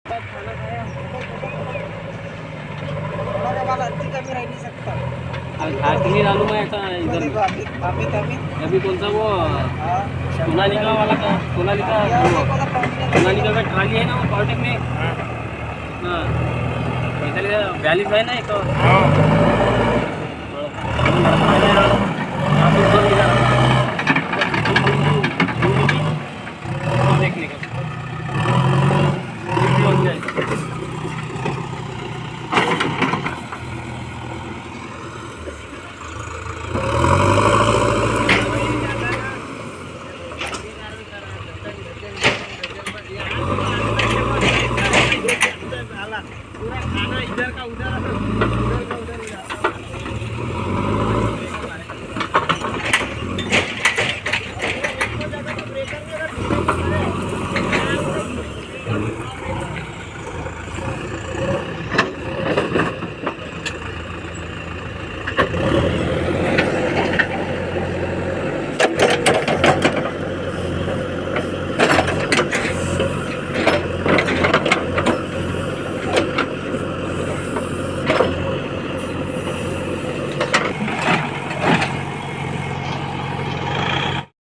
खाना खाया थोड़ा वाला अच्छी कमी रह नहीं सकता। नहीं डालू मैं ऐसा इधर अभी कौन सा वो सोनालिका वाला का सोनालिका का ट्राली है ना वो पावटेक में। हाँ इधर 42 है ना एक देखने का